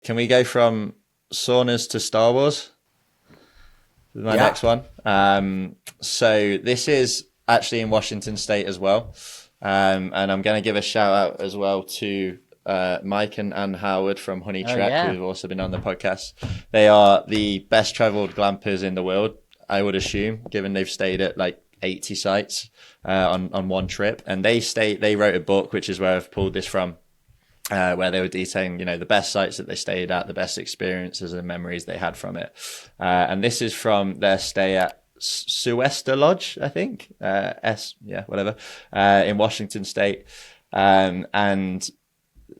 can we go from saunas to Star Wars? My Yeah. next one. So this is actually in Washington State as well. And I'm going to give a shout out as well to Mike and Ann Howard from Honey Oh Trek, yeah. who've also been on the podcast. They are the best traveled glampers in the world, I would assume, given they've stayed at like 80 sites on one trip. And they wrote a book, which is where I've pulled this from, where they were detailing, the best sites that they stayed at, the best experiences and memories they had from it. And this is from their stay at Suesta Lodge, I think, whatever, in Washington State. And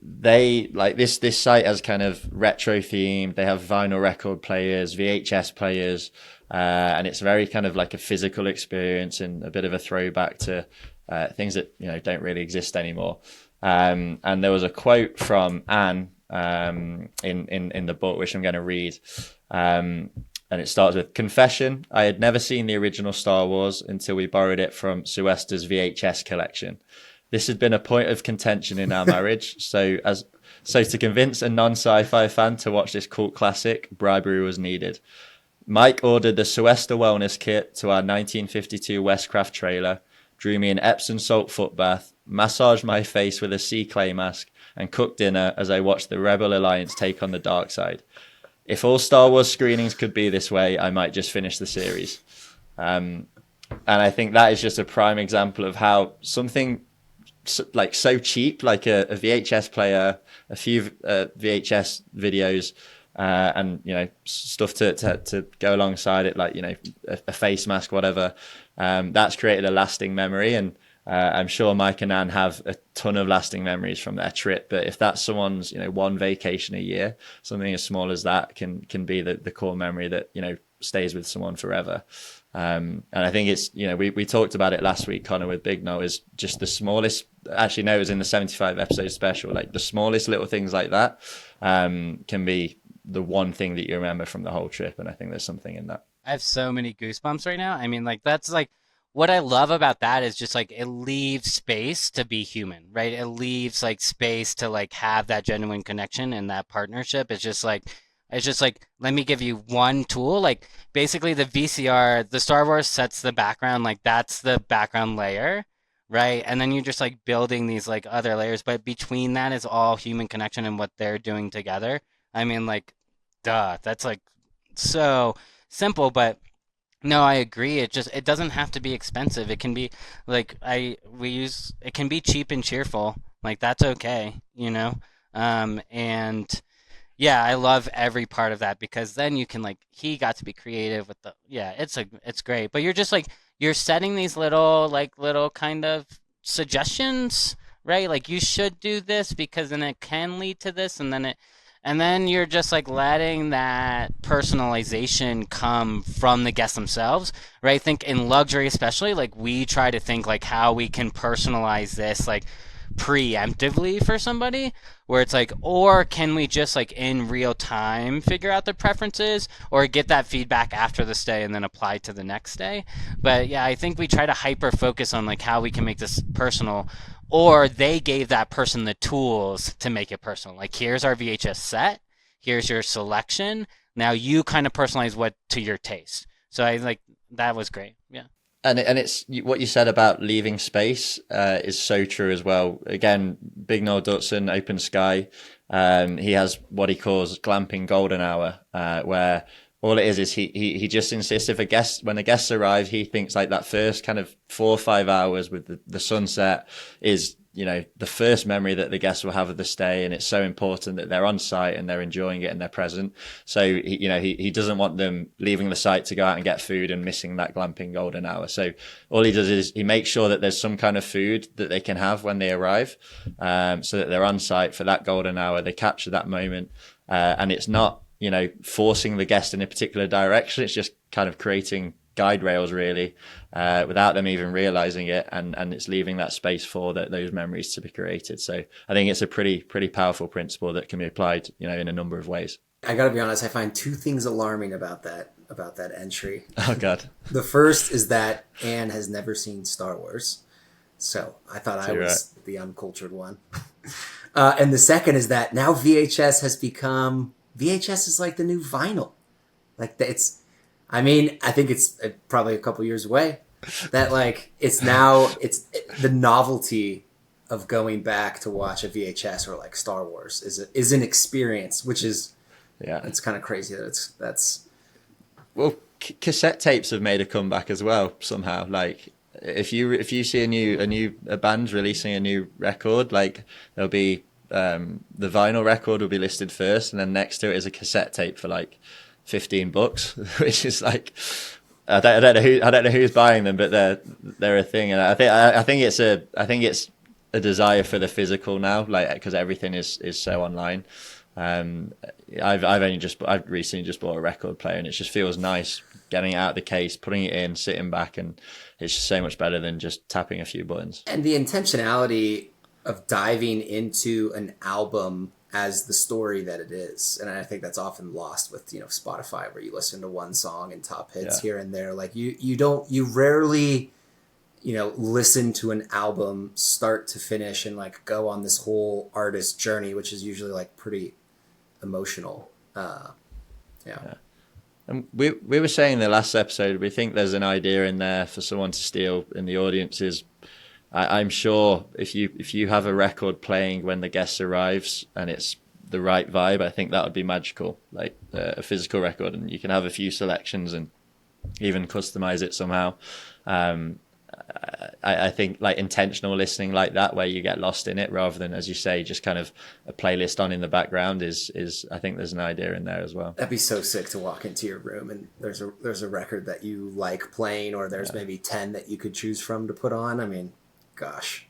they like this site has kind of retro themed. They have vinyl record players, VHS players, and it's very kind of like a physical experience and a bit of a throwback to things that don't really exist anymore. And there was a quote from Anne in the book, which I'm going to read. And it starts with, "Confession, I had never seen the original Star Wars until we borrowed it from Suesta's VHS collection. This had been a point of contention in our marriage, so to convince a non-sci-fi fan to watch this cult classic, bribery was needed. Mike ordered the Suesta wellness kit to our 1952 Westcraft trailer, drew me an Epsom salt foot bath, massaged my face with a sea clay mask, and cooked dinner as I watched the Rebel Alliance take on the dark side. If all Star Wars screenings could be this way, I might just finish the series." And I think that is just a prime example of how something like so cheap, like a VHS player, a few VHS videos, and stuff to go alongside it, like a face mask, whatever. That's created a lasting memory, and I'm sure Mike and Anne have a ton of lasting memories from their trip. But if that's someone's one vacation a year, something as small as that can be the core memory that stays with someone forever. And I think it's we talked about it last week, Connor, with Big No, is just the smallest. Actually, no, it was in the 75 episode special. Like the smallest little things like that can be the one thing that you remember from the whole trip, and I think there's something in that. I have so many goosebumps right now. I mean, like that's like what I love about that is just like it leaves space to be human, right? It leaves like space to like have that genuine connection and that partnership. It's just like let me give you one tool. Like basically the VCR, the Star Wars sets the background, like that's the background layer, right? And then you're just like building these like other layers, but between that is all human connection and what they're doing together. I mean, like, duh, that's like so simple, but no, I agree. It doesn't have to be expensive. It can be like it can be cheap and cheerful. Like that's okay. And yeah, I love every part of that because then you can like he got to be creative with the yeah, it's great. But you're just like you're setting these little kind of suggestions, right? Like you should do this because then it can lead to this and then you're just like letting that personalization come from the guests themselves, right? I think in luxury especially, like we try to think like how we can personalize this like preemptively for somebody where it's like or can we just like in real time figure out their preferences or get that feedback after the stay and then apply to the next day. But yeah, I think we try to hyper focus on like how we can make this personal or they gave that person the tools to make it personal. Like here's our VHS set, here's your selection, now you kind of personalize what to your taste. So I like that was great. Yeah. And it's what you said about leaving space is so true as well. Again, Big Noel Dutson, Open Sky, he has what he calls glamping golden hour, where all it is he just insists when the guests arrive, he thinks like that first kind of 4 or 5 hours with the sunset is the first memory that the guests will have of the stay, and it's so important that they're on site and they're enjoying it and they're present. So he doesn't want them leaving the site to go out and get food and missing that glamping golden hour. So all he does is he makes sure that there's some kind of food that they can have when they arrive, so that they're on site for that golden hour. They capture that moment, and it's not forcing the guest in a particular direction. It's just kind of creating guide rails really, without them even realizing it, and it's leaving that space for those memories to be created. So I think it's a pretty powerful principle that can be applied in a number of ways. I gotta be honest, I find two things alarming about that entry. Oh god. The first is that Anne has never seen Star Wars. So I thought I You're was the uncultured one. And the second is that now VHS is like the new vinyl. Like I mean, I think it's probably a couple years away. That like it's the novelty of going back to watch a VHS or like Star Wars is an experience, which is it's kind of crazy that that's well, cassette tapes have made a comeback as well somehow. Like if you see a band releasing a new record, like there'll be the vinyl record will be listed first, and then next to it is a cassette tape for like $15, which is like I don't know who's buying them, but they're a thing, and I think it's a desire for the physical now, like because everything is so online. I've recently just bought a record player, and it just feels nice getting it out of the case, putting it in, sitting back, and it's just so much better than just tapping a few buttons. And the intentionality of diving into an album as the story that it is, and I think that's often lost with Spotify, where you listen to one song and top hits here and there. Like you rarely listen to an album start to finish and like go on this whole artist journey, which is usually like pretty emotional. And we were saying in the last episode, we think there's an idea in there for someone to steal in the audiences. I'm sure if you have a record playing when the guest arrives and it's the right vibe, I think that would be magical, like a physical record, and you can have a few selections and even customize it somehow. I think like intentional listening like that, where you get lost in it rather than, as you say, just kind of a playlist on in the background is I think there's an idea in there as well. That'd be so sick to walk into your room and there's a record that you like playing, or there's maybe 10 that you could choose from to put on. I mean, gosh,